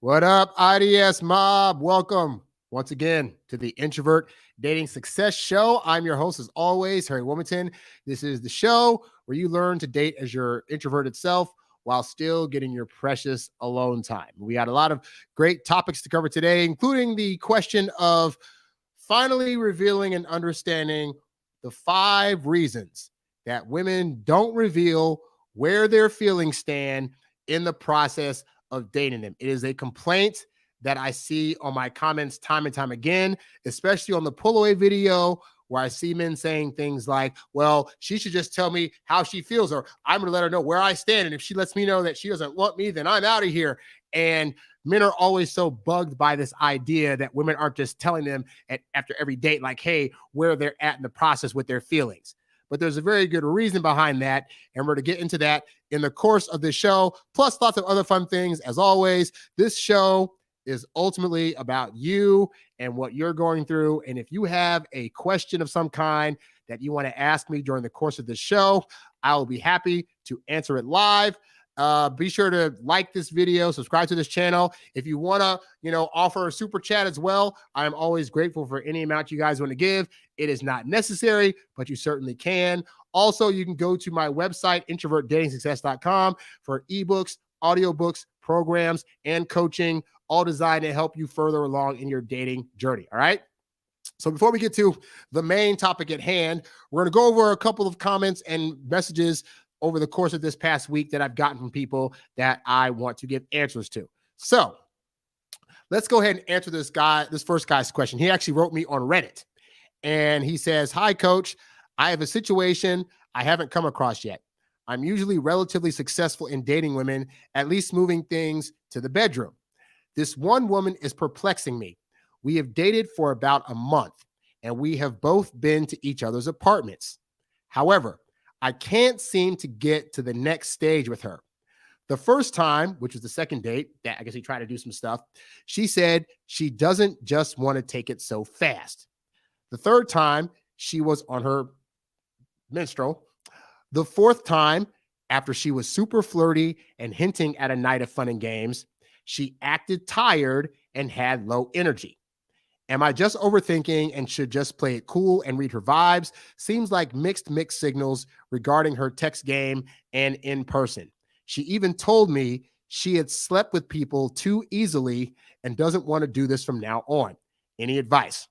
What up, IDS mob? Welcome once again to the Introvert Dating Success Show. I'm your host, as always, HarryWilmington. This is the show where you learn to date as your introverted self while still getting your precious alone time. We got a lot of great topics to cover today, including the question of finally revealing and understanding the 5 reasons that women don't reveal where their feelings stand in the process of dating them. It is a complaint that I see on my comments time and time again, especially on the pull away video where I see men saying things like, well, she should just tell me how she feels, or I'm going to let her know where I stand. And if she lets me know that she doesn't want me, then I'm out of here. And men are always so bugged by this idea that women aren't just telling them after every date, like, hey, where they're at in the process with their feelings. But there's a very good reason behind that, and we're to get into that in the course of the show, plus lots of other fun things. As always, this show is ultimately about you and what you're going through. And if you have a question of some kind that you want to ask me during the course of the show, I will be happy to answer it live. Be sure to like this video, subscribe to this channel. If you want to, offer a super chat as well, I'm always grateful for any amount you guys want to give. It is not necessary, but you certainly can. Also, you can go to my website, introvertdatingsuccess.com, for eBooks, audiobooks, programs, and coaching, all designed to help you further along in your dating journey. All right. So before we get to the main topic at hand, we're going to go over a couple of comments and messages over the course of this past week that I've gotten from people that I want to give answers to. So let's go ahead and answer this first guy's question. He actually wrote me on Reddit, and he says, "Hi, coach. I have a situation I haven't come across yet. I'm usually relatively successful in dating women, at least moving things to the bedroom. This one woman is perplexing me. We have dated for about a month, and we have both been to each other's apartments. However, I can't seem to get to the next stage with her. The first time, which was the second date, that I guess he tried to do some stuff, she said she doesn't just want to take it so fast. The third time, she was on her menstrual. The fourth time, after she was super flirty and hinting at a night of fun and games, she acted tired and had low energy. Am I just overthinking and should just play it cool and read her vibes? Seems like mixed signals regarding her text game and in person. She even told me she had slept with people too easily and doesn't want to do this from now on. Any advice?"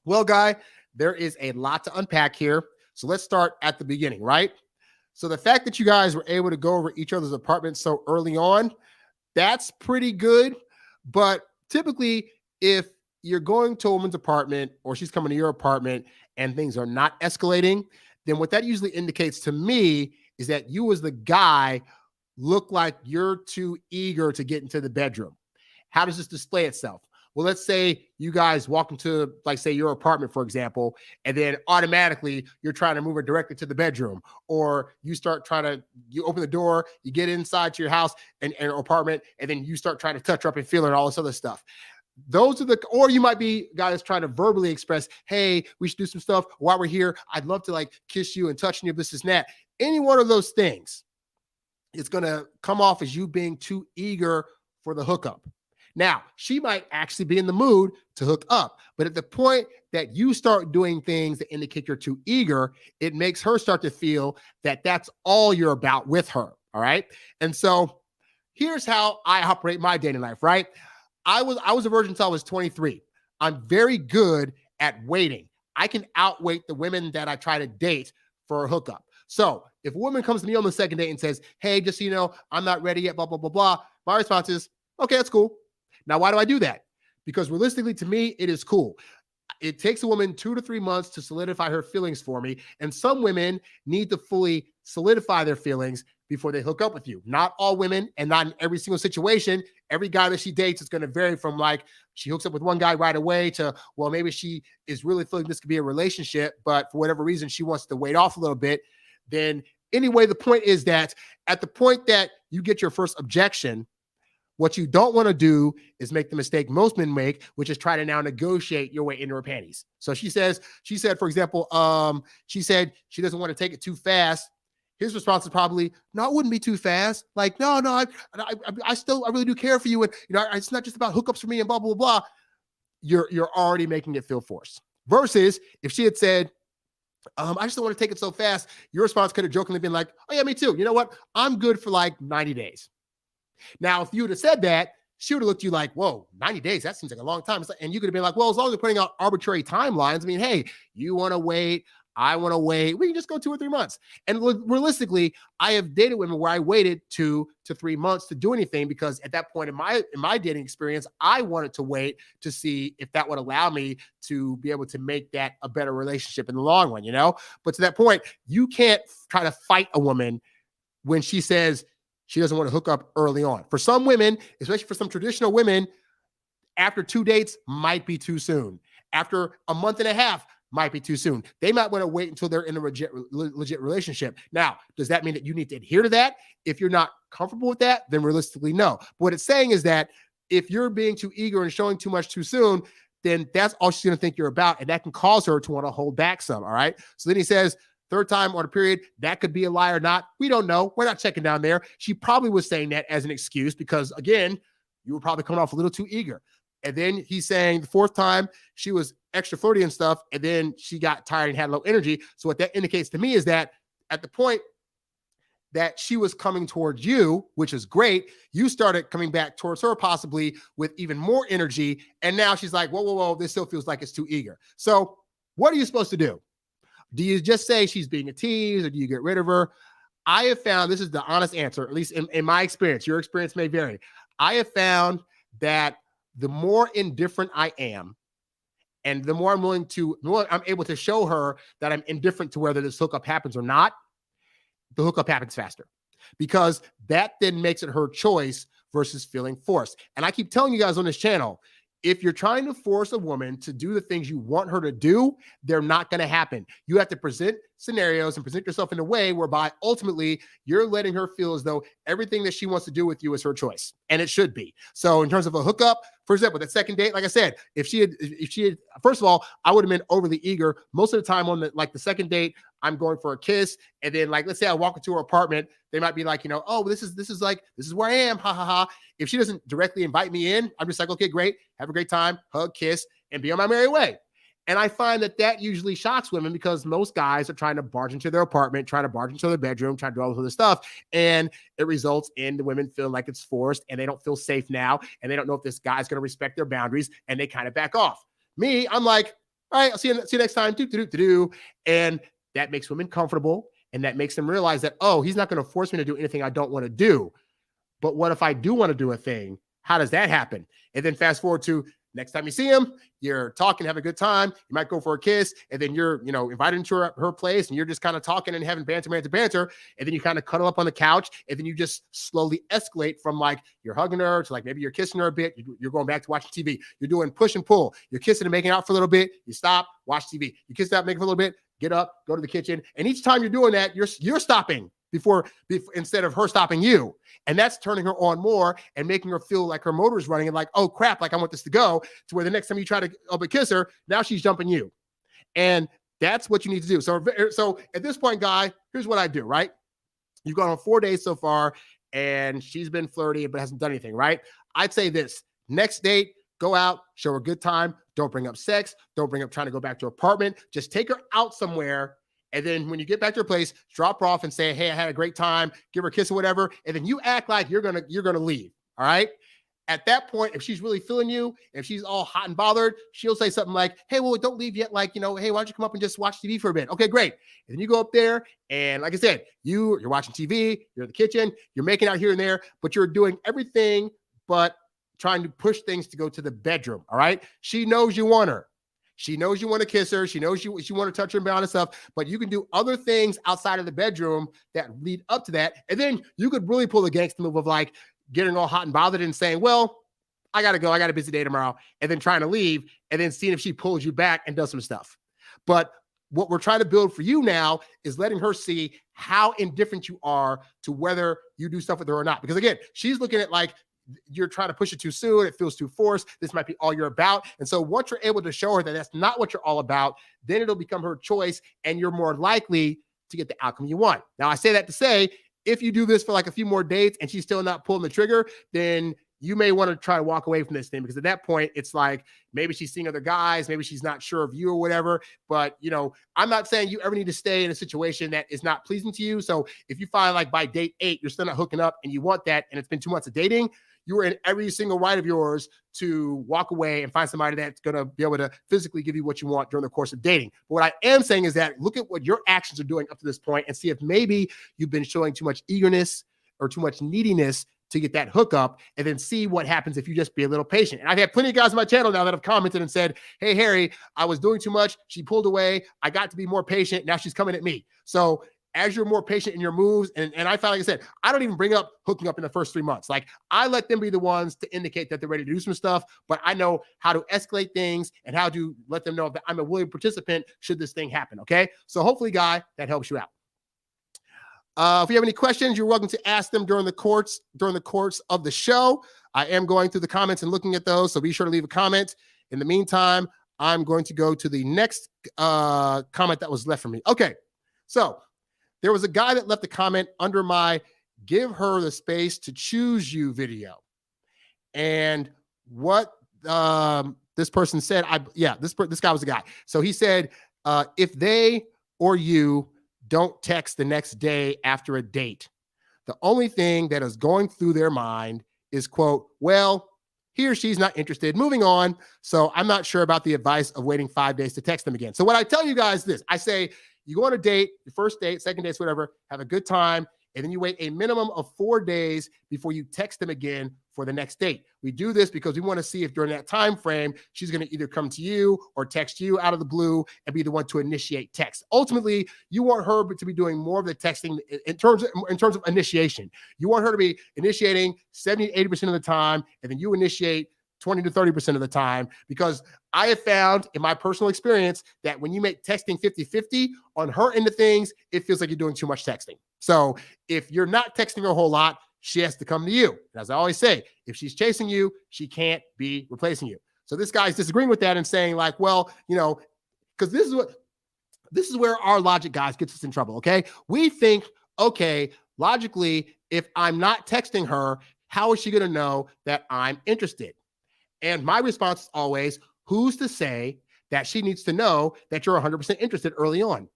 Well, guy, there is a lot to unpack here. So let's start at the beginning, right? So the fact that you guys were able to go over each other's apartments so early on, that's pretty good. But typically, if you're going to a woman's apartment or she's coming to your apartment and things are not escalating, then what that usually indicates to me is that you as the guy look like you're too eager to get into the bedroom. How does this display itself? Well, let's say you guys walk into, like, say, your apartment, for example, and then automatically you're trying to move her directly to the bedroom, or you open the door, you get inside to your house and apartment, and then you start trying to touch her up and feel her and all this other stuff. Or you might be a guy that's trying to verbally express, hey, we should do some stuff while we're here. I'd love to kiss you and touch you, this and that. Any one of those things, it's going to come off as you being too eager for the hookup. Now, she might actually be in the mood to hook up, but at the point that you start doing things that indicate you're too eager, it makes her start to feel that that's all you're about with her. All right. And so here's how I operate my dating life, right? I was a virgin until I was 23. I'm very good at waiting. I can outwait the women that I try to date for a hookup. So if a woman comes to me on the second date and says, hey, just so you know, I'm not ready yet, blah, blah, blah, blah, my response is, okay, that's cool. Now, why do I do that? Because realistically, to me, it is cool. It takes a woman 2 to 3 months to solidify her feelings for me. And some women need to fully solidify their feelings before they hook up with you. Not all women, and not in every single situation. Every guy that she dates is going to vary from she hooks up with one guy right away to, well, maybe she is really feeling this could be a relationship, but for whatever reason, she wants to wait off a little bit. Then anyway, the point is that at the point that you get your first objection, what you don't want to do is make the mistake most men make, which is try to now negotiate your way into her panties. So she said, for example, she said she doesn't want to take it too fast. his response is probably, no, it wouldn't be too fast. Like, no, I really do care for you. And, it's not just about hookups for me and blah, blah, blah. You're already making it feel forced. Versus if she had said, I just don't want to take it so fast, your response could have jokingly been like, oh yeah, me too. You know what? I'm good for like 90 days. Now, if you would have said that, she would have looked at you like, whoa, 90 days, that seems like a long time. And you could have been like, well, as long as you're putting out arbitrary timelines, I mean, hey, you want to wait, I want to wait, we can just go 2 or 3 months. And realistically, I have dated women where I waited 2 to 3 months to do anything, because at that point in my dating experience, I wanted to wait to see if that would allow me to be able to make that a better relationship in the long run, But to that point, you can't try to fight a woman when she says she doesn't want to hook up early on. For some women, especially for some traditional women, after 2 dates might be too soon. After a month and a half might be too soon. They might want to wait until they're in a legit relationship. Now, does that mean that you need to adhere to that? If you're not comfortable with that, then realistically, no. But what it's saying is that if you're being too eager and showing too much too soon, then that's all she's going to think you're about. And that can cause her to want to hold back some. All right. So then he says, third time on a period, that could be a lie or not. We don't know. We're not checking down there. She probably was saying that as an excuse because, again, you were probably coming off a little too eager. And then he's saying the fourth time she was extra flirty and stuff, and then she got tired and had low energy. So what that indicates to me is that at the point that she was coming towards you, which is great, you started coming back towards her possibly with even more energy. And now she's like, whoa, this still feels like it's too eager. So what are you supposed to do? Do you just say she's being a tease, or do you get rid of her? I have found, this is the honest answer, at least in my experience, your experience may vary. I have found that the more indifferent I am, and the more I'm able to show her that I'm indifferent to whether this hookup happens or not, the hookup happens faster, because that then makes it her choice versus feeling forced. And I keep telling you guys on this channel, if you're trying to force a woman to do the things you want her to do, they're not going to happen. You have to present scenarios and present yourself in a way whereby ultimately you're letting her feel as though everything that she wants to do with you is her choice. And it should be. So in terms of a hookup, for example, that second date, like I said, if she had, first of all, I would have been overly eager. Most of the time on the second date, I'm going for a kiss. And then let's say I walk into her apartment, they might be like, oh, this is where I am. Ha ha ha. If she doesn't directly invite me in, I'm just like, okay, great. Have a great time, hug, kiss, and be on my merry way. And I find that usually shocks women, because most guys are trying to barge into their apartment, trying to barge into their bedroom, trying to do all this other stuff. And it results in the women feeling like it's forced, and they don't feel safe now. And they don't know if this guy's going to respect their boundaries, and they kind of back off. Me, I'm like, all right, I'll see you next time. And that makes women comfortable, and that makes them realize that, oh, he's not going to force me to do anything I don't want to do. But what if I do want to do a thing? How does that happen? And then fast forward to next time you see him, you're talking, have a good time. You might go for a kiss, and then you're, invited into her place, and you're just kind of talking and having banter. And then you kind of cuddle up on the couch, and then you just slowly escalate from you're hugging her to maybe you're kissing her a bit. You're going back to watching TV. You're doing push and pull. You're kissing and making out for a little bit. You stop, watch TV. You kiss out, make it for a little bit, get up, go to the kitchen. And each time you're doing that, you're stopping before instead of her stopping you. And that's turning her on more and making her feel like her motor is running and like, oh crap, I want this to go, to where the next time you try to up and kiss her, now she's jumping you. And that's what you need to do. So at this point, guy, here's what I do, right? You've gone on 4 days so far, and she's been flirty but hasn't done anything, right? I'd say this: next date, go out, show her a good time. Don't bring up sex. Don't bring up trying to go back to her apartment. Just take her out somewhere. And then when you get back to her place, drop her off and say, hey, I had a great time, give her a kiss or whatever. And then you act like you're gonna leave. All right. At that point, if she's really feeling you, if she's all hot and bothered, she'll say something like, hey, well, don't leave yet. Hey, why don't you come up and just watch TV for a bit? Okay, great. And then you go up there, and like I said, you're watching TV, you're in the kitchen, you're making out here and there, but you're doing everything but trying to push things to go to the bedroom. All right. She knows you want her. She knows you want to kiss her. She knows you want to touch her and all this stuff, but you can do other things outside of the bedroom that lead up to that. And then you could really pull the gangster move of getting all hot and bothered and saying, well, I got to go. I got a busy day tomorrow. And then trying to leave, and then seeing if she pulls you back and does some stuff. But what we're trying to build for you now is letting her see how indifferent you are to whether you do stuff with her or not. Because again, she's looking at you're trying to push it too soon. It feels too forced. This might be all you're about. And so once you're able to show her that that's not what you're all about, then it'll become her choice, and you're more likely to get the outcome you want. Now, I say that to say, if you do this for like a few more dates and she's still not pulling the trigger, then you may want to try to walk away from this thing, because at that point, it's like maybe she's seeing other guys, maybe she's not sure of you or whatever. But, you know, I'm not saying you ever need to stay in a situation that is not pleasing to you. So if you find like by date 8, you're still not hooking up and you want that, and it's been 2 months of dating, you are in every single right of yours to walk away and find somebody that's going to be able to physically give you what you want during the course of dating. But what I am saying is that look at what your actions are doing up to this point and see if maybe you've been showing too much eagerness or too much neediness to get that hookup, and then see what happens if you just be a little patient. And I've had plenty of guys on my channel now that have commented and said, hey, Harry, I was doing too much. She pulled away. I got to be more patient. Now she's coming at me. So as you're more patient in your moves, and I found, like I said, I don't even bring up hooking up in the first 3 months. Like, I let them be the ones to indicate that they're ready to do some stuff, but I know how to escalate things and how to let them know that I'm a willing participant should this thing happen, okay? So hopefully, guy, that helps you out. If you have any questions, you're welcome to ask them during the course of the show. I am going through the comments and looking at those, so be sure to leave a comment. In the meantime, I'm going to go to the next comment that was left for me. Okay, so there was a guy that left a comment under my "Give Her the Space to Choose You" video, and what this person said, this guy was the guy. So he said, if they or you don't text the next day after a date, the only thing that is going through their mind is, quote, well, he or she's not interested, moving on. So I'm not sure about the advice of waiting 5 days to text them again. So what I tell you guys is this: I say, you go on a date, your first date, second date, whatever, have a good time, and then you wait a minimum of 4 days before you text them again for the next date. We do this because we want to see if during that time frame she's going to either come to you or text you out of the blue and be the one to initiate text. Ultimately, you want her to be doing more of the texting in terms of initiation. You want her to be initiating 70-80% of the time, and then you initiate 20 to 30% of the time, because I have found in my personal experience that when you make texting 50-50 on her end of things, it feels like you're doing too much texting. So if you're not texting her a whole lot, she has to come to you. And as I always say, if she's chasing you, she can't be replacing you. So this guy's disagreeing with that and saying like, well, you know, because this is where our logic guys gets us in trouble. Okay. We think, okay, logically, if I'm not texting her, how is she going to know that I'm interested? And my response is always, who's to say that she needs to know that you're 100% interested early on?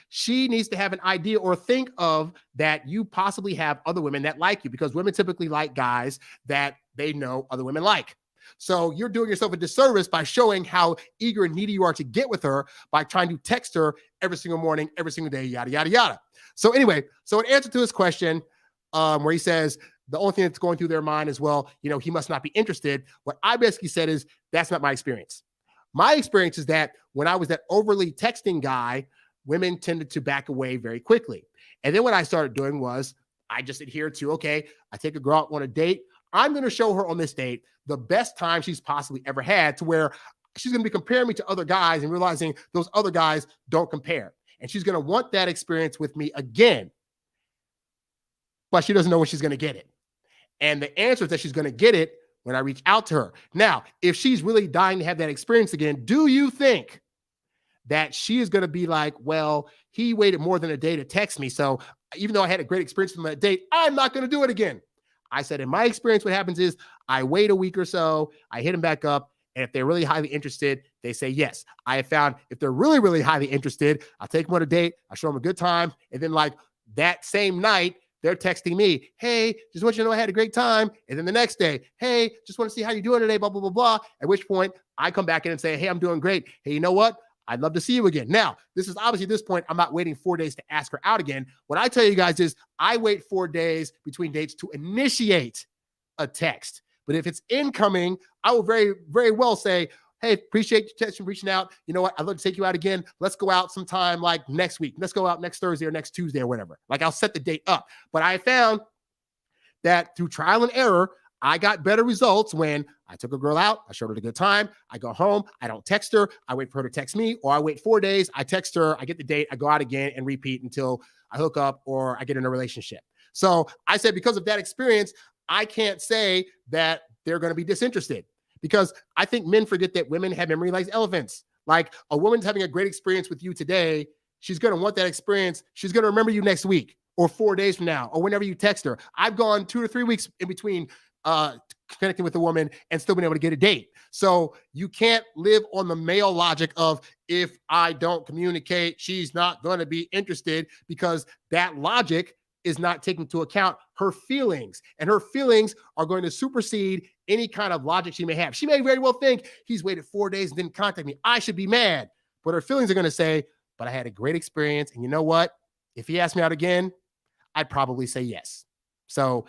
She needs to have an idea or think of that you possibly have other women that like you, because women typically like guys that they know other women like. So you're doing yourself a disservice by showing how eager and needy you are to get with her by trying to text her every single morning, every single day, yada, yada, yada. So anyway, so in answer to his question, where he says, the only thing that's going through their mind is, well, you know, he must not be interested. What I basically said is, that's not my experience. My experience is that when I was that overly texting guy, women tended to back away very quickly. And then what I started doing was I just adhered to, okay, I take a girl out on a date. I'm going to show her on this date the best time she's possibly ever had, to where she's going to be comparing me to other guys and realizing those other guys don't compare. And she's going to want that experience with me again, but she doesn't know when she's going to get it. And the answer is that she's going to get it when I reach out to her. Now, if she's really dying to have that experience again, do you think that she is going to be like, well, he waited more than a day to text me, so even though I had a great experience from that date, I'm not going to do it again? I said, in my experience, what happens is I wait a week or so, I hit them back up, and if they're really highly interested, they say yes. I have found if they're really, really highly interested, I'll take them on a date, I'll show them a good time, and then like that same night, they're texting me, hey, just want you to know I had a great time. And then the next day, hey, just want to see how you're doing today, blah, blah, blah, blah. At which point I come back in and say, hey, I'm doing great. Hey, you know what? I'd love to see you again. Now, this is obviously at this point, I'm not waiting 4 days to ask her out again. What I tell you guys is I wait 4 days between dates to initiate a text. But if it's incoming, I will very, very well say, hey, appreciate you reaching out. You know what? I'd love to take you out again. Let's go out sometime like next week. Let's go out next Thursday or next Tuesday or whatever. Like, I'll set the date up. But I found that through trial and error, I got better results when I took a girl out, I showed her a good time, I go home, I don't text her, I wait for her to text me, or I wait 4 days, I text her, I get the date, I go out again and repeat until I hook up or I get in a relationship. So I said, because of that experience, I can't say that they're going to be disinterested, because I think men forget that women have memory like elephants. Like, a woman's having a great experience with you today, she's going to want that experience. She's going to remember you next week or 4 days from now or whenever you text her. I've gone 2 to 3 weeks in between connecting with a woman and still been able to get a date. So you can't live on the male logic of if I don't communicate, she's not going to be interested, because that logic is not taking into account her feelings, and her feelings are going to supersede any kind of logic she may have. She may very well think he's waited 4 days and didn't contact me, I should be mad. But her feelings are going to say, but I had a great experience. And you know what? If he asked me out again, I'd probably say yes. So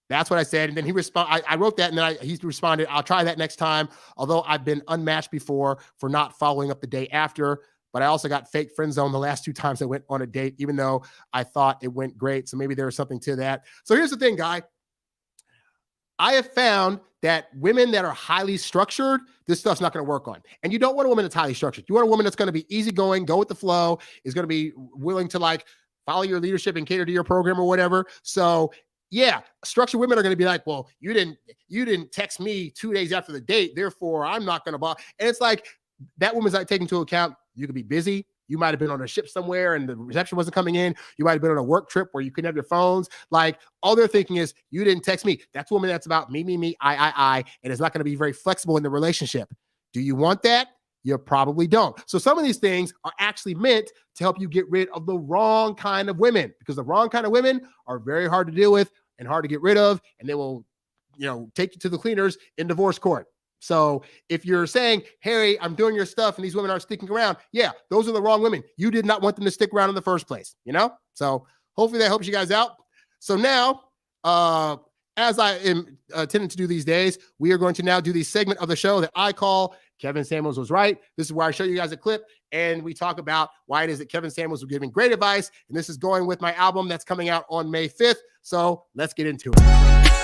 that's what I said. And then he responded. I wrote that, and then he responded, I'll try that next time. Although I've been unmatched before for not following up the day after, but I also got fake friend zone the last 2 times I went on a date, even though I thought it went great. So maybe there was something to that. So here's the thing, guy. I have found that women that are highly structured, this stuff's not going to work on. And you don't want a woman that's highly structured. You want a woman that's going to be easygoing, go with the flow, is going to be willing to like follow your leadership and cater to your program or whatever. So yeah, structured women are going to be like, well, you didn't text me 2 days after the date, therefore I'm not going to bother. And it's like, that woman's not taking into account, you could be busy. You might have been on a ship somewhere and the reception wasn't coming in. You might have been on a work trip where you couldn't have your phones. Like, all they're thinking is, you didn't text me. That's a woman that's about me, I, and it's not going to be very flexible in the relationship. Do you want that? You probably don't. So some of these things are actually meant to help you get rid of the wrong kind of women, because the wrong kind of women are very hard to deal with and hard to get rid of, and they will, take you to the cleaners in divorce court. So if you're saying, Harry, I'm doing your stuff and these women aren't sticking around, yeah, those are the wrong women. You did not want them to stick around in the first place, So hopefully that helps you guys out. So now, as I am tending to do these days, we are going to now do the segment of the show that I call Kevin Samuels Was Right. This is where I show you guys a clip and we talk about why it is that Kevin Samuels was giving great advice. And this is going with my album that's coming out on May 5th. So let's get into it.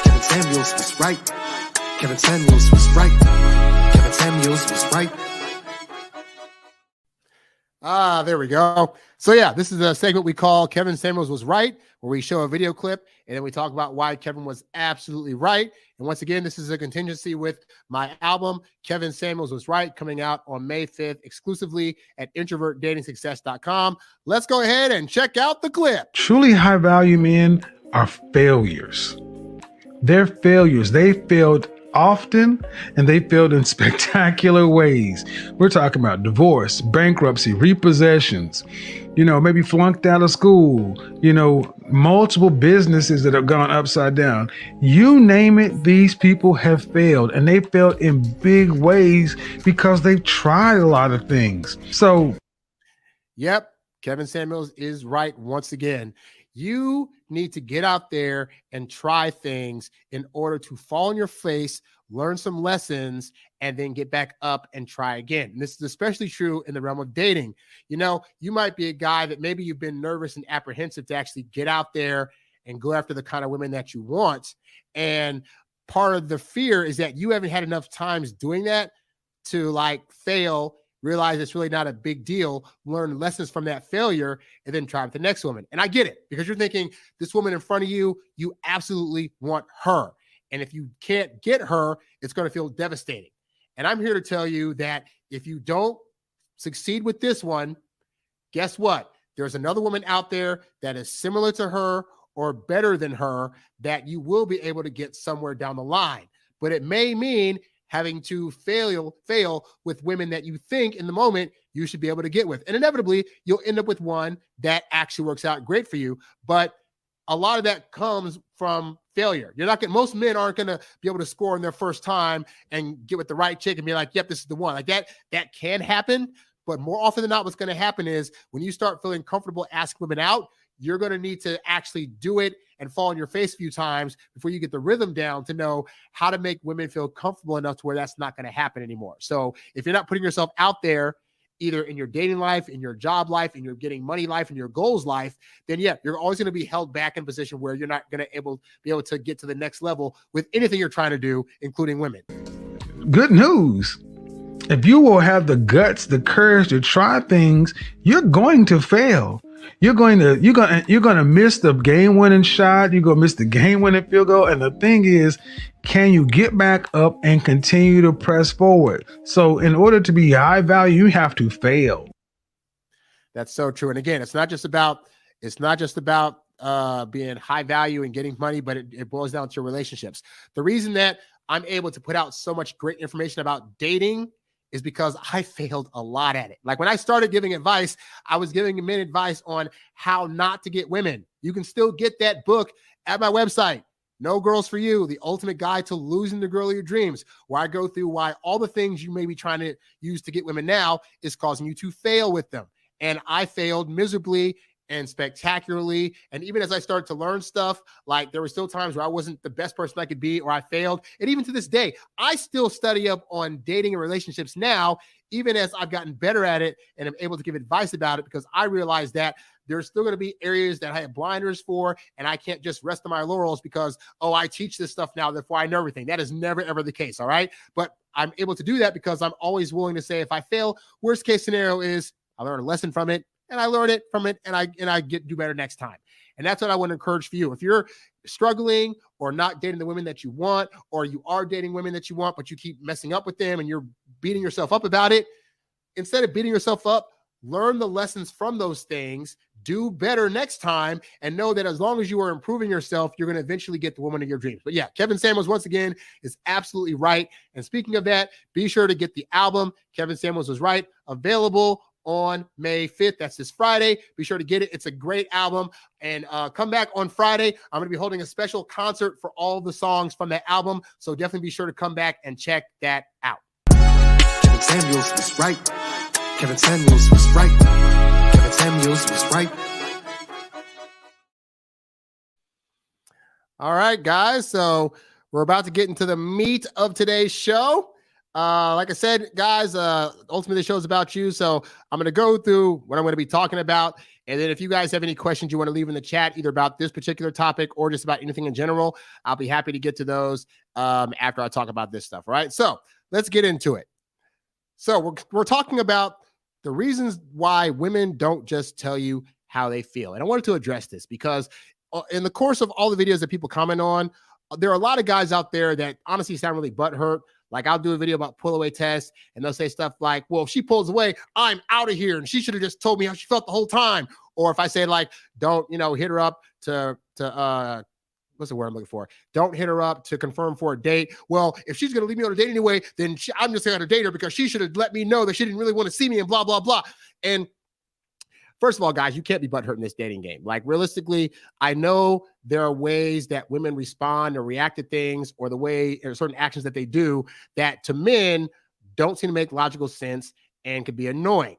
Kevin Samuels was right. Kevin Samuels was right. Kevin Samuels was right. There we go. So yeah, this is a segment we call Kevin Samuels Was Right, where we show a video clip and then we talk about why Kevin was absolutely right. And once again, this is a contingency with my album, Kevin Samuels Was Right, coming out on May 5th, exclusively at introvertdatingsuccess.com. Let's go ahead and check out the clip. Truly high value men are failures. They're failures. They failed often, and they failed in spectacular ways. We're talking about divorce, bankruptcy, repossessions, maybe flunked out of school, multiple businesses that have gone upside down. You name it, these people have failed, and they failed in big ways because they've tried a lot of things. So, yep, Kevin Samuels is right once again. You need to get out there and try things in order to fall on your face, learn some lessons, and then get back up and try again. And this is especially true in the realm of dating. You might be a guy that maybe you've been nervous and apprehensive to actually get out there and go after the kind of women that you want. And part of the fear is that you haven't had enough times doing that to fail, realize it's really not a big deal, learn lessons from that failure, and then try with the next woman. And I get it, because you're thinking, this woman in front of you, you absolutely want her. And if you can't get her, it's going to feel devastating. And I'm here to tell you that if you don't succeed with this one, guess what? There's another woman out there that is similar to her or better than her that you will be able to get somewhere down the line. But it may mean having to fail with women that you think in the moment you should be able to get with. And inevitably, you'll end up with one that actually works out great for you. But a lot of that comes from failure. Most men aren't going to be able to score in their first time and get with the right chick and be like, yep, this is the one. Like that can happen. But more often than not, what's going to happen is when you start feeling comfortable asking women out, you're going to need to actually do it and fall on your face a few times before you get the rhythm down to know how to make women feel comfortable enough to where that's not going to happen anymore. So if you're not putting yourself out there, either in your dating life, in your job life, in your getting money life, in your goals life, then yeah, you're always going to be held back in a position where you're not going to be able to get to the next level with anything you're trying to do, including women. Good news. If you will have the guts, the courage to try things, you're going to fail. You're going to miss the game-winning shot. You're going to miss the game-winning field goal. And the thing is, can you get back up and continue to press forward? So in order to be high value, you have to fail. That's so true. And again, it's not just about being high value and getting money, but it boils down to relationships. The reason that I'm able to put out so much great information about dating is because I failed a lot at it. Like when I started giving advice, I was giving men advice on how not to get women. You can still get that book at my website, No Girls for You, the ultimate guide to losing the girl of your dreams, where I go through why all the things you may be trying to use to get women now is causing you to fail with them. And I failed miserably and spectacularly. And even as I started to learn stuff, like there were still times where I wasn't the best person I could be, or I failed. And even to this day, I still study up on dating and relationships now, even as I've gotten better at it and am able to give advice about it, because I realize that there's still going to be areas that I have blinders for, and I can't just rest on my laurels because, oh, I teach this stuff now, therefore I know everything. That is never, ever the case, all right? But I'm able to do that because I'm always willing to say, if I fail, worst case scenario is I learn a lesson from it, and I learn it from it, and I do better next time. And that's what I want to encourage for you. If you're struggling or not dating the women that you want, or you are dating women that you want, but you keep messing up with them and you're beating yourself up about it, instead of beating yourself up, learn the lessons from those things, do better next time, and know that as long as you are improving yourself, you're going to eventually get the woman of your dreams. But yeah, Kevin Samuels, once again, is absolutely right. And speaking of that, be sure to get the album, Kevin Samuels Was Right, available on May 5th. That's this Friday. Be sure to get it. It's a great album. And come back on Friday. I'm going to be holding a special concert for all the songs from that album. So definitely be sure to come back and check that out. Kevin Samuels was right. Kevin Samuels was right. Kevin Samuels was right. All right, guys. So we're about to get into the meat of today's show. Like I said, guys, ultimately the show is about you. So I'm going to go through what I'm going to be talking about. And then if you guys have any questions you want to leave in the chat, either about this particular topic or just about anything in general, I'll be happy to get to those after I talk about this stuff. All right. So let's get into it. So we're talking about the reasons why women don't just tell you how they feel. And I wanted to address this because in the course of all the videos that people comment on, there are a lot of guys out there that honestly sound really butthurt. Like I'll do a video about pull away tests and they'll say stuff like, well, if she pulls away, I'm out of here. And she should have just told me how she felt the whole time. Or if I say like, don't, hit her up to what's the word I'm looking for? Don't hit her up to confirm for a date. Well, if she's going to leave me on a date anyway, then I'm just going to date her because she should have let me know that she didn't really want to see me and blah, blah, blah. And first of all, guys, you can't be butthurt in this dating game. Like realistically, I know there are ways that women respond or react to things or the way or certain actions that they do that to men don't seem to make logical sense and could be annoying.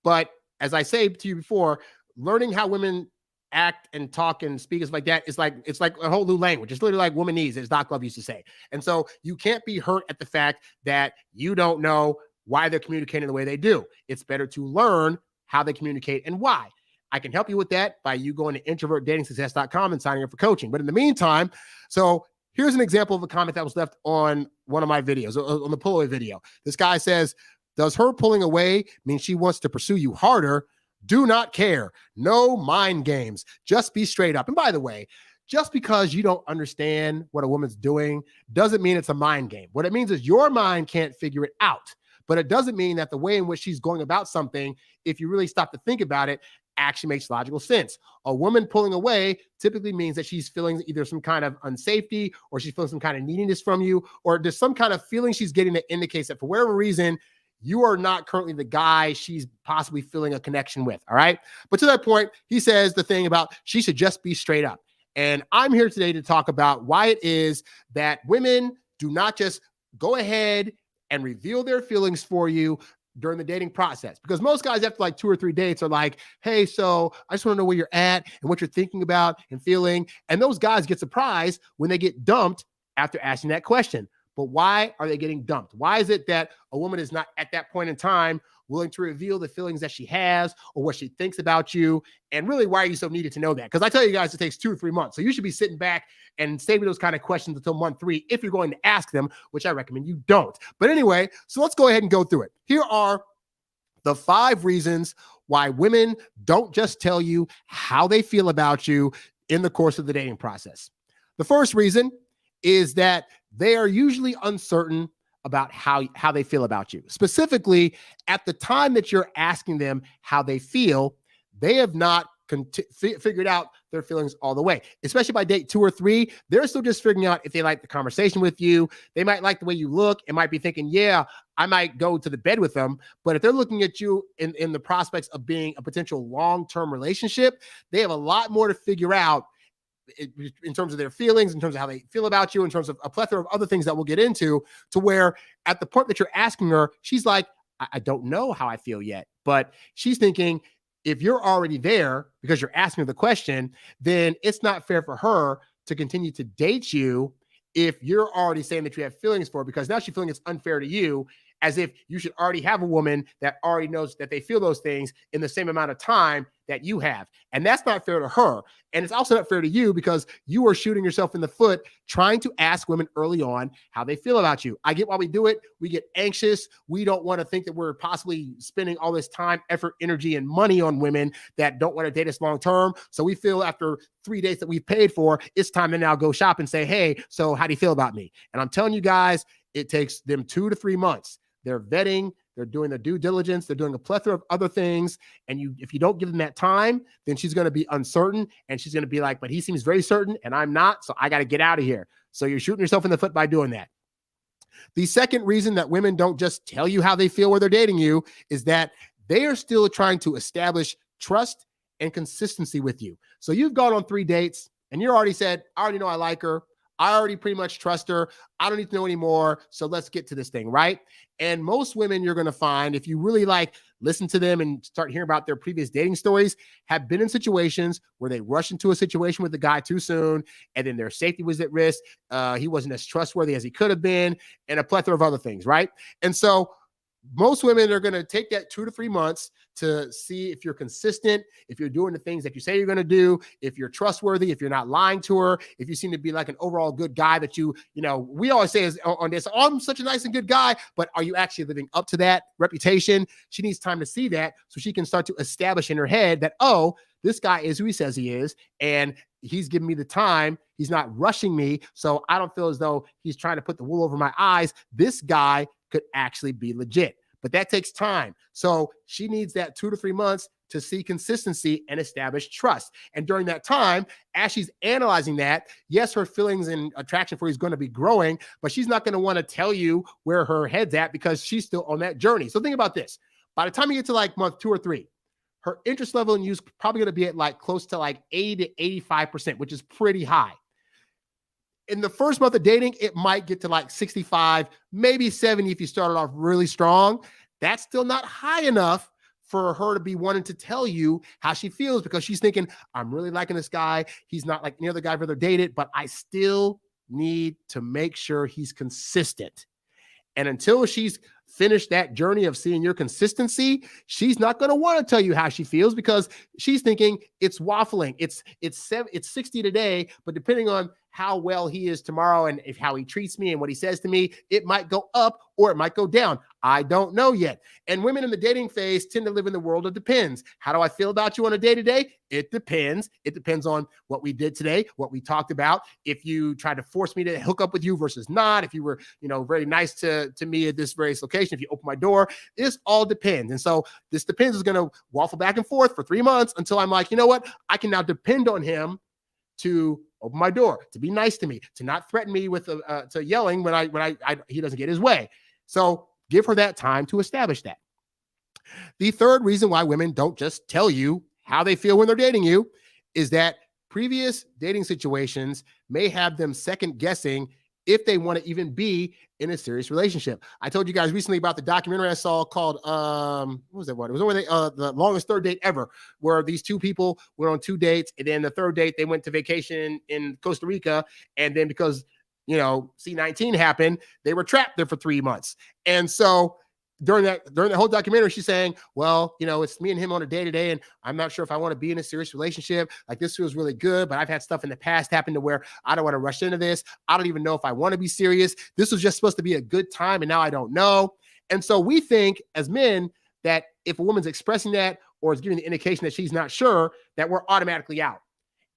But as I say to you before, learning how women act and talk and speak is like that. It's like a whole new language. It's literally like womanese, as Doc Love used to say. And so you can't be hurt at the fact that you don't know why they're communicating the way they do. It's better to learn how they communicate and why. I can help you with that by you going to introvertdatingsuccess.com and signing up for coaching. But in the meantime, so here's an example of a comment that was left on one of my videos, on the pull away video. This guy says, does her pulling away mean she wants to pursue you harder? Do not care. No mind games. Just be straight up. And by the way, just because you don't understand what a woman's doing doesn't mean it's a mind game. What it means is your mind can't figure it out. But it doesn't mean that the way in which she's going about something, if you really stop to think about it, actually makes logical sense. A woman pulling away typically means that she's feeling either some kind of unsafety or she's feeling some kind of neediness from you, or there's some kind of feeling she's getting that indicates that for whatever reason, you are not currently the guy she's possibly feeling a connection with. All right. But to that point, he says the thing about she should just be straight up. And I'm here today to talk about why it is that women do not just go ahead and reveal their feelings for you during the dating process. Because most guys after like 2 or 3 dates are like, hey, so I just want to know where you're at and what you're thinking about and feeling. And those guys get surprised when they get dumped after asking that question. But why are they getting dumped? Why is it that a woman is not at that point in time willing to reveal the feelings that she has or what she thinks about you? And really, why are you so needed to know that? Because I tell you guys, it takes 2 or 3 months. So you should be sitting back and saving those kind of questions until month 3 if you're going to ask them, which I recommend you don't. But anyway, so let's go ahead and go through it. Here are the 5 reasons why women don't just tell you how they feel about you in the course of the dating process. The first reason is that they are usually uncertain about how they feel about you. Specifically, at the time that you're asking them how they feel, they have not figured out their feelings all the way. Especially by date 2 or 3, they're still just figuring out if they like the conversation with you. They might like the way you look and might be thinking, yeah, I might go to the bed with them. But if they're looking at you in the prospects of being a potential long-term relationship, they have a lot more to figure out in terms of their feelings, in terms of how they feel about you, in terms of a plethora of other things that we'll get into, to where at the point that you're asking her, she's like, I don't know how I feel yet. But she's thinking, if you're already there because you're asking her the question, then it's not fair for her to continue to date you if you're already saying that you have feelings for her, because now she's feeling it's unfair to you, as if you should already have a woman that already knows that they feel those things in the same amount of time that you have. And that's not fair to her. And it's also not fair to you, because you are shooting yourself in the foot trying to ask women early on how they feel about you. I get why we do it. We get anxious. We don't want to think that we're possibly spending all this time, effort, energy, and money on women that don't want to date us long term. So we feel after 3 dates that we've paid for, it's time to now go shop and say, hey, so how do you feel about me? And I'm telling you guys, it takes them 2 to 3 months. They're vetting, they're doing their due diligence, they're doing a plethora of other things. And if you don't give them that time, then she's going to be uncertain, and she's going to be like, but he seems very certain and I'm not, so I got to get out of here. So you're shooting yourself in the foot by doing that. The second reason that women don't just tell you how they feel where they're dating you is that they are still trying to establish trust and consistency with you. So you've gone on 3 dates and you already said, I already know I like her. I already pretty much trust her. I don't need to know anymore. So let's get to this thing, right? And most women, you're going to find, if you really listen to them and start hearing about their previous dating stories, have been in situations where they rush into a situation with the guy too soon, and then their safety was at risk. He wasn't as trustworthy as he could have been, and a plethora of other things, right? And so most women are going to take that 2 to 3 months to see if you're consistent, if you're doing the things that you say you're going to do, if you're trustworthy, if you're not lying to her, if you seem to be like an overall good guy that we always say is on this, oh, I'm such a nice and good guy, but are you actually living up to that reputation? She needs time to see that so she can start to establish in her head that, oh, this guy is who he says he is, and he's giving me the time. He's not rushing me, so I don't feel as though he's trying to put the wool over my eyes. This guy could actually be legit. But that takes time. So she needs that 2 to 3 months to see consistency and establish trust. And during that time, as she's analyzing that, yes, her feelings and attraction for you is going to be growing, but she's not going to want to tell you where her head's at because she's still on that journey. So think about this. By the time you get to month 2 or 3, her interest level in you is probably going to be at close to 80 to 85%, which is pretty high. In the first month of dating, it might get to 65, maybe 70 if you started off really strong. That's still not high enough for her to be wanting to tell you how she feels, because she's thinking, I'm really liking this guy. He's not like any other guy I've ever dated, but I still need to make sure he's consistent. And until she's finished that journey of seeing your consistency, she's not going to want to tell you how she feels, because she's thinking it's waffling. It's 60 today, but depending on how well he is tomorrow and how he treats me and what he says to me, it might go up or it might go down. I don't know yet. And women in the dating phase tend to live in the world of depends. How do I feel about you on a day-to-day? It depends. It depends on what we did today, what we talked about. If you tried to force me to hook up with you versus not, if you were, very nice to me at this various location, if you open my door, this all depends. And so this depends is going to waffle back and forth for 3 months until I'm like, you know what? I can now depend on him to open my door, to be nice to me, to not threaten me with to yelling when he doesn't get his way. So give her that time to establish that. The third reason why women don't just tell you how they feel when they're dating you is that previous dating situations may have them second guessing if they want to even be in a serious relationship. I told you guys recently about the documentary I saw called, what was that one? It was over the longest third date ever, where these two people went on 2 dates. And then the third date, they went to vacation in Costa Rica. And then because, C-19 happened, they were trapped there for 3 months. And so during that whole documentary, she's saying, well, it's me and him on a day-to-day, and I'm not sure if I want to be in a serious relationship. This feels really good, but I've had stuff in the past happen to where I don't want to rush into this. I don't even know if I want to be serious. This was just supposed to be a good time, and now I don't know. And so we think as men that if a woman's expressing that or is giving the indication that she's not sure, that we're automatically out.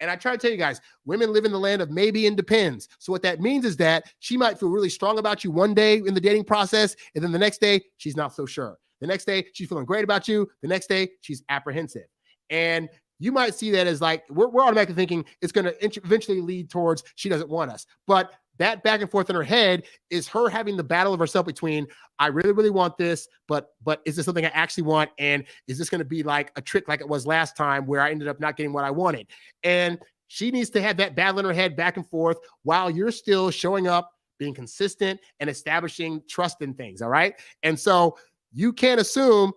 And I try to tell you guys, women live in the land of maybe and depends. So what that means is that she might feel really strong about you one day in the dating process, and then the next day, she's not so sure. The next day, she's feeling great about you. The next day, she's apprehensive. And you might see that as like, we're automatically thinking it's going to eventually lead towards she doesn't want us. But that back and forth in her head is her having the battle of herself between, I really, really want this, but is this something I actually want? And is this going to be like a trick like it was last time where I ended up not getting what I wanted? And she needs to have that battle in her head back and forth while you're still showing up, being consistent, and establishing trust in things, all right? And so you can't assume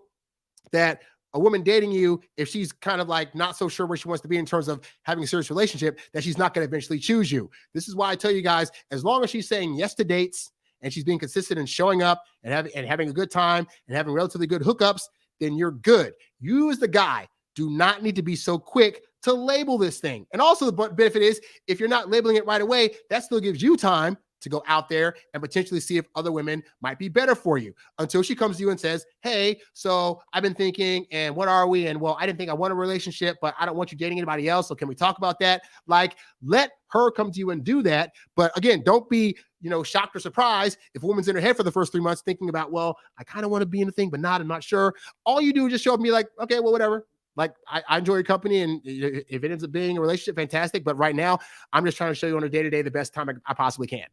that a woman dating you, if she's kind of like not so sure where she wants to be in terms of having a serious relationship, that she's not going to eventually choose you. This is why I tell you guys, as long as she's saying yes to dates and she's being consistent and showing up and having a good time and having relatively good hookups, then you're good. You as the guy do not need to be so quick to label this thing. And also the benefit is if you're not labeling it right away, that still gives you time to go out there and potentially see if other women might be better for you until she comes to you and says, hey, so I've been thinking, and what are we? And well, I didn't think I want a relationship, but I don't want you dating anybody else. So can we talk about that? Like, let her come to you and do that. But again, don't be, shocked or surprised if a woman's in her head for the first 3 months thinking about, well, I kind of want to be in the thing, but I'm not sure. All you do is just show up and be like, okay, well, whatever. Like, I enjoy your company, and if it ends up being a relationship, fantastic. But right now, I'm just trying to show you on a day-to-day the best time I possibly can.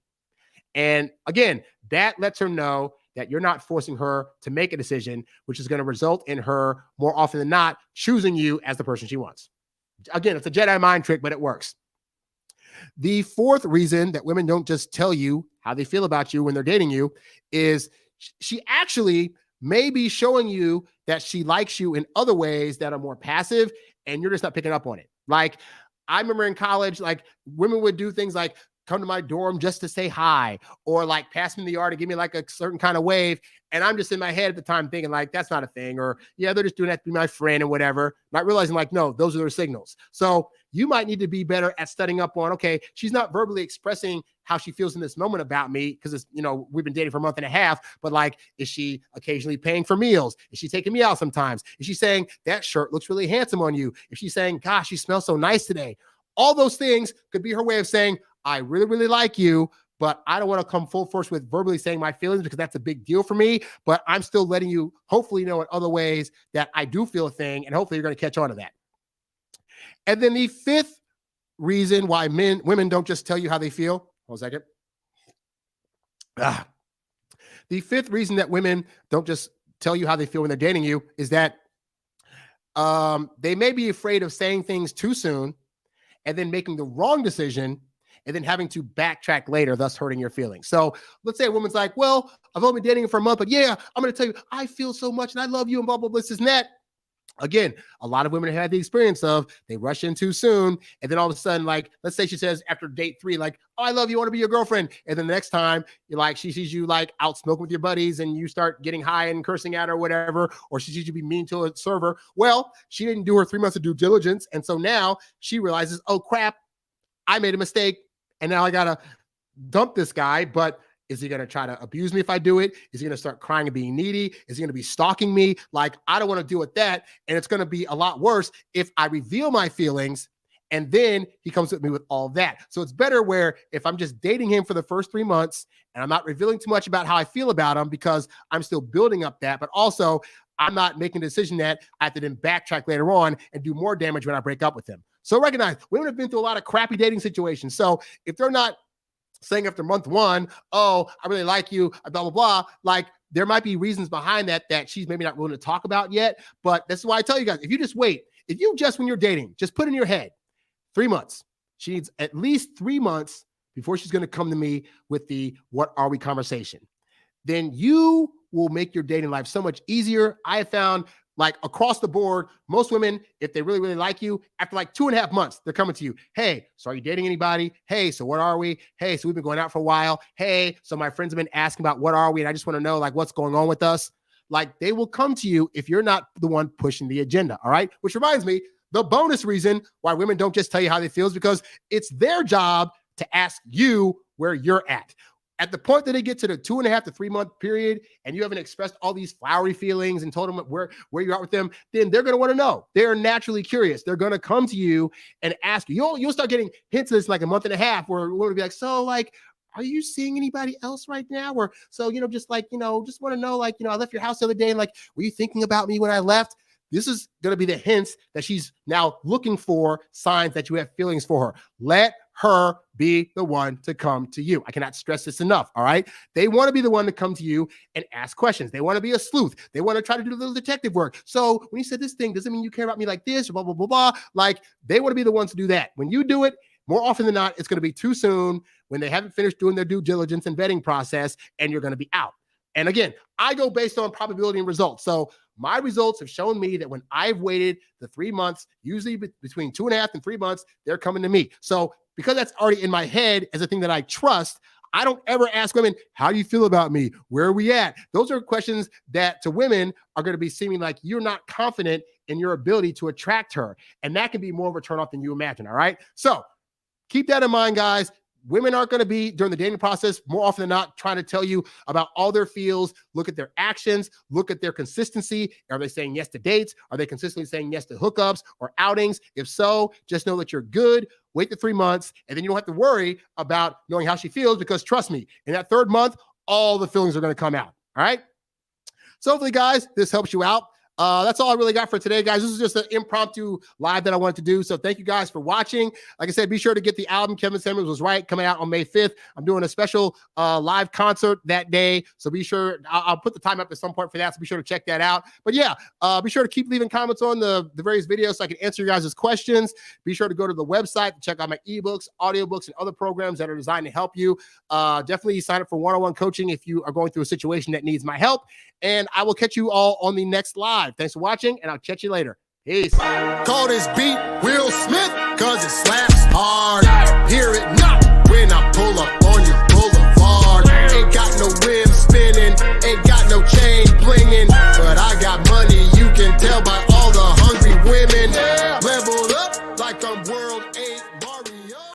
And again, that lets her know that you're not forcing her to make a decision, which is going to result in her more often than not choosing you as the person she wants. Again, it's a Jedi mind trick, but it works. The fourth reason that women don't just tell you how they feel about you when they're dating you is she actually may be showing you that she likes you in other ways that are more passive, and you're just not picking up on it. Like, I remember in college, like, women would do things like come to my dorm just to say hi, or like pass me in the yard to give me like a certain kind of wave. And I'm just in my head at the time thinking like, that's not a thing. Or yeah, they're just doing that to be my friend and whatever. Not realizing like, no, those are their signals. So you might need to be better at studying up on, okay, she's not verbally expressing how she feels in this moment about me because it's, we've been dating for a month and a half, but like, is she occasionally paying for meals? Is she taking me out sometimes? Is she saying that shirt looks really handsome on you? Is she saying, gosh, you smell so nice today? All those things could be her way of saying, I really, really like you, but I don't want to come full force with verbally saying my feelings because that's a big deal for me. But I'm still letting you hopefully know in other ways that I do feel a thing, and hopefully you're going to catch on to that. And then the fifth reason why women don't just tell you how they feel. Hold on a second. The fifth reason that women don't just tell you how they feel when they're dating you is that they may be afraid of saying things too soon and then making the wrong decision and then having to backtrack later, thus hurting your feelings. So let's say a woman's like, well, I've only been dating him for a month, but yeah, I'm going to tell you, I feel so much and I love you and blah, blah, blah, this and that. Again, a lot of women have had the experience of they rush in too soon. And then all of a sudden, like, let's say she says after date 3, like, oh, I love you, I want to be your girlfriend. And then the next time you're like, she sees you like out smoking with your buddies and you start getting high and cursing at her or whatever, or she sees you be mean to a server. Well, she didn't do her 3 months of due diligence. And so now she realizes, oh crap, I made a mistake. And now I got to dump this guy, but is he going to try to abuse me if I do it? Is he going to start crying and being needy? Is he going to be stalking me? Like, I don't want to deal with that. And it's going to be a lot worse if I reveal my feelings and then he comes with me with all that. So it's better where if I'm just dating him for the first 3 months and I'm not revealing too much about how I feel about him because I'm still building up that, but also I'm not making a decision that I have to then backtrack later on and do more damage when I break up with him. So recognize women have been through a lot of crappy dating situations. So if they're not saying after month 1, oh, I really like you, blah, blah, blah, like there might be reasons behind that she's maybe not willing to talk about yet. But this is why I tell you guys, if you just wait, when you're dating, just put in your head 3 months. She needs at least 3 months before she's going to come to me with the what are we conversation. Then you will make your dating life so much easier. I have found like across the board, most women, if they really, really like you, after like 2.5 months, they're coming to you. Hey, so are you dating anybody? Hey, so what are we? Hey, so we've been going out for a while. Hey, so my friends have been asking about what are we? And I just want to know like what's going on with us. Like they will come to you if you're not the one pushing the agenda. All right. Which reminds me, the bonus reason why women don't just tell you how they feel is because it's their job to ask you where you're at. At the point that they get to the 2.5 to 3 month period and you haven't expressed all these flowery feelings and told them where you're at with them, then they're going to want to know. They're naturally curious. They're going to come to you and ask you. You'll start getting hints of this like a month and a half where we're going to be like, so like, are you seeing anybody else right now? Or so, just like, just want to know, like, I left your house the other day and like, were you thinking about me when I left? This is going to be the hints that she's now looking for, signs that you have feelings for her. Let her be the one to come to you. I cannot stress this enough. All right. They want to be the one to come to you and ask questions. They want to be a sleuth. They want to try to do a little detective work. So when you said this thing, doesn't mean you care about me like this or blah, blah, blah, blah. Like they want to be the ones to do that. When you do it, more often than not, it's going to be too soon when they haven't finished doing their due diligence and vetting process and you're going to be out. And again, I go based on probability and results. So my results have shown me that when I've waited the 3 months, usually between 2.5 and 3 months, they're coming to me. So because that's already in my head as a thing that I trust, I don't ever ask women, how do you feel about me? Where are we at? Those are questions that to women are going to be seeming like you're not confident in your ability to attract her. And that can be more of a turnoff than you imagine. All right. So keep that in mind, guys. Women aren't going to be during the dating process more often than not trying to tell you about all their feels. Look at their actions. Look at their consistency. Are they saying yes to dates? Are they consistently saying yes to hookups or outings? If so, just know that you're good. Wait the 3 months, and then you don't have to worry about knowing how she feels because trust me, in that 3rd month, all the feelings are going to come out. All right. So hopefully, guys, this helps you out. That's all I really got for today, guys. This is just an impromptu live that I wanted to do. So thank you guys for watching. Like I said, be sure to get the album Kevin Samuels Was Right coming out on May 5th. I'm doing a special live concert that day. So be sure, I'll put the time up at some point for that. So be sure to check that out. But yeah, be sure to keep leaving comments on the various videos so I can answer your guys' questions. Be sure to go to the website to check out my eBooks, audiobooks, and other programs that are designed to help you. Definitely sign up for one-on-one coaching if you are going through a situation that needs my help. And I will catch you all on the next live. Thanks for watching, and I'll catch you later. Peace. Call this beat Will Smith, cause it slaps hard. Hear it now.